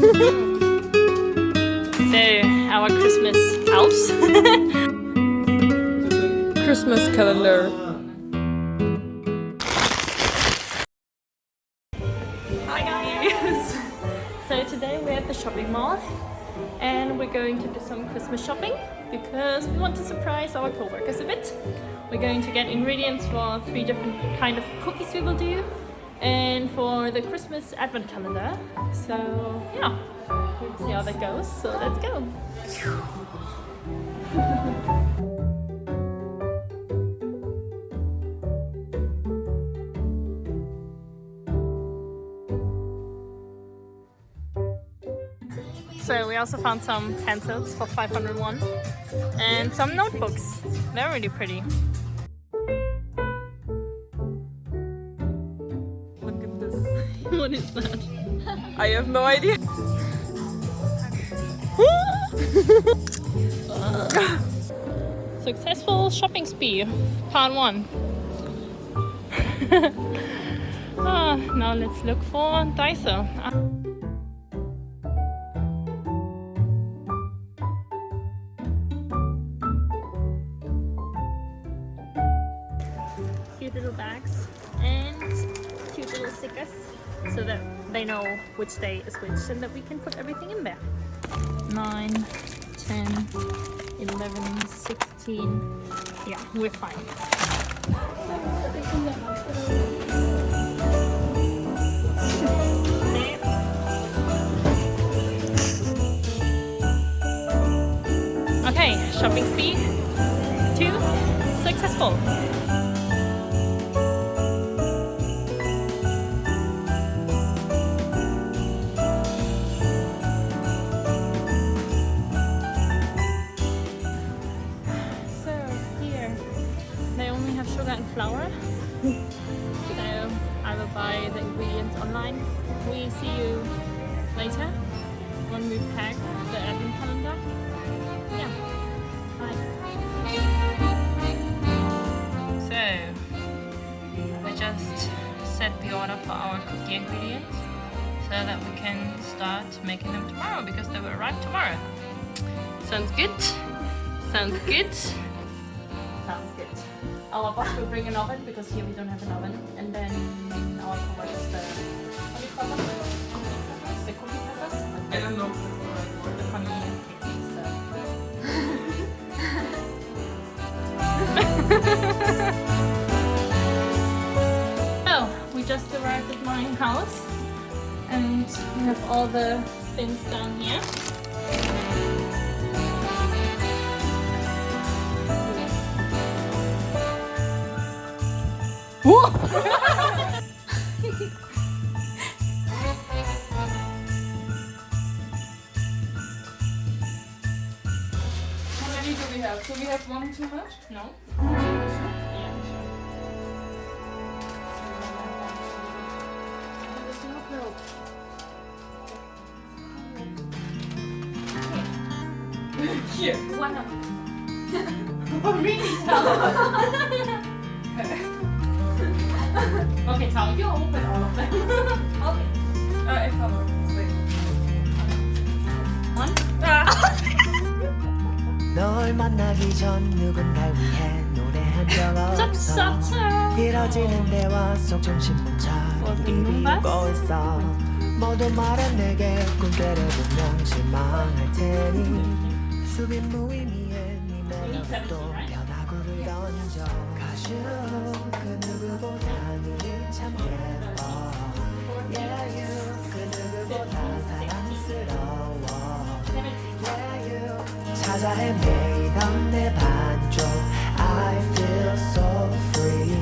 So, our Christmas elves. Christmas calendar. Hi guys! So today we're at the shopping mall and we're going to do some Christmas shopping because we want to surprise our co-workers a bit. We're going to get ingredients for 3 different kind of cookies we will do and for the Christmas advent calendar. So yeah, we'll see how that goes. So let's go! So we also found some pencils for 501 and some notebooks. They're really pretty. Look at this. What is that? I have no idea. Successful shopping spree, part 1. Now let's look for Daiso. Cute little bags and cute little stickers so that they know which day is which and that we can put everything in there. 9, 10, 11, 16. Yeah, we're fine. Okay, shopping speed 2 successful. Sugar and flour. So I will buy the ingredients online. We see you later when we pack the advent calendar. Yeah. Bye. So we just set the order for our cookie ingredients so that we can start making them tomorrow because they will arrive tomorrow. Sounds good? Sounds good? Sounds good. Our boss will bring an oven because here we don't have an oven, and then our co-workers what do you call them? The cookie cutters? I don't know. The convenient cookies. So we just arrived at my house, and we have all the things down here. Whoa! How many do we have? Do we have one too much? No. There's no milk. Here. One of them. Really tall. Okay, Tao, you open all of them. Okay. I follow. Wait. One. 널 만나기 전 누군가를 위해 노래한 적 없어 길어지는 대화 속 중심문처럼 이루고 있어 모두 말해 내게 꿈깨를 분명 실망할 테니 숙인 무의미해 네 매력도 변화구를 던져 가슈 그 누구보다 눈이 참 예뻐 Yeah you 그 누구보다 사랑스러워 Yeah you 찾아 헤매이던 내 반쪽 I feel so free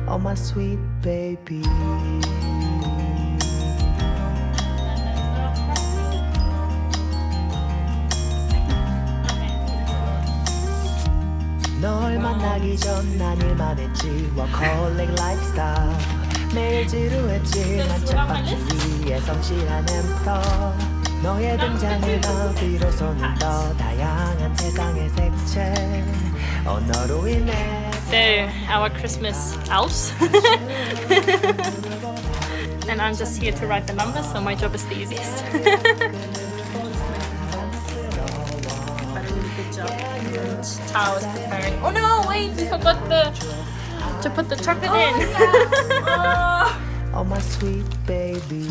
Oh my sweet baby 널 만나기 전 난 일만 했지 워커홀릭 라이프스타일 매일 지루했지만 책받기 위해 성실한 햄스터 너의 등장을 더 비로소는 더 다양한 세상의 색채 언어로 인해 So, our Christmas elves. and I'm just here to write the numbers, so my job is the easiest. But a really good job. And Tao is preparing. Oh no, wait, we forgot to put the chocolate in. Oh my sweet baby.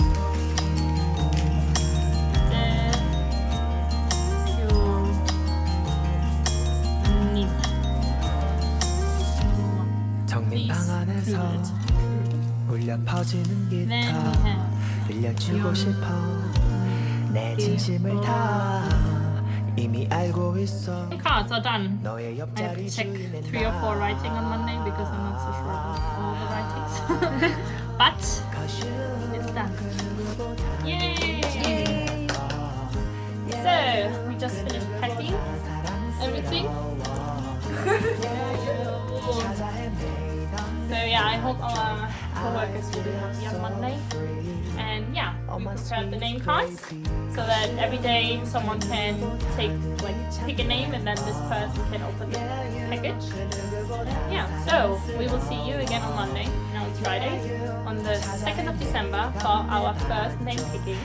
정린 방 안에서 울려 퍼지는 기타 들려주고 싶어 내 진심을 다 이미 알고 있어 Cards are done. 너의 I have 옆자리 to check 주인은 3 or 4 writing on Monday because I'm not so sure about all the writings. But it's done. Yay! So we just finished packing everything. So yeah, I hope our co-workers will be happy on Monday. And yeah, we prepared the name cards so that every day someone can pick a name and then this person can open the package. And yeah, so we will see you again on Monday. Now it's Friday, on the 2nd of December for our first name picking.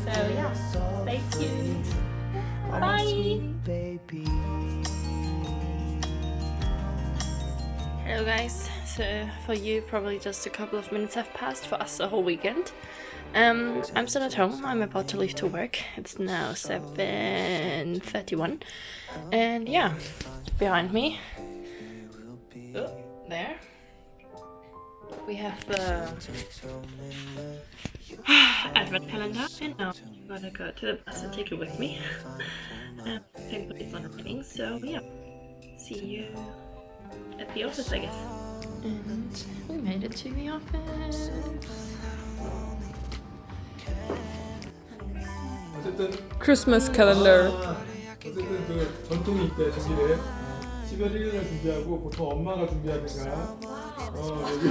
So yeah, stay tuned. Bye! Hello guys, so for you probably just a couple of minutes have passed, for us a whole weekend. I'm still at home, I'm about to leave to work. It's now 7:31 and yeah, behind me, there, we have the advent calendar and now I'm gonna go to the bus and take it with me. Thankfully it's not raining, so yeah, see you at the office, I guess. And we made it to the office. 어쨌든 크리스마스 캘린더. 어쨌든 그 전통이 있대 준비를. 12월 1일날 준비하고 보통 엄마가 준비하든가. 여기.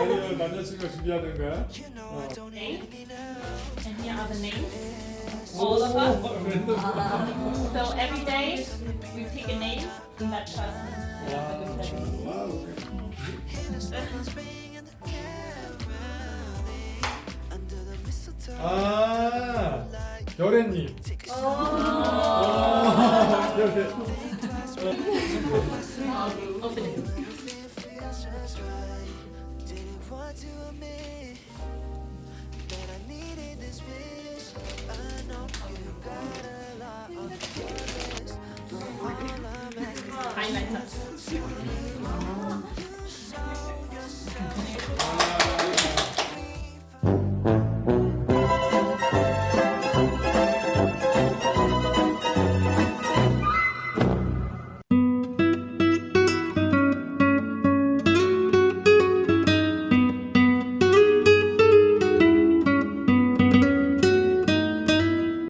아니면 남자친구가 준비하든가. And here are the names. All of us. So every day we pick a name and that person. 아, 별애님. Open it.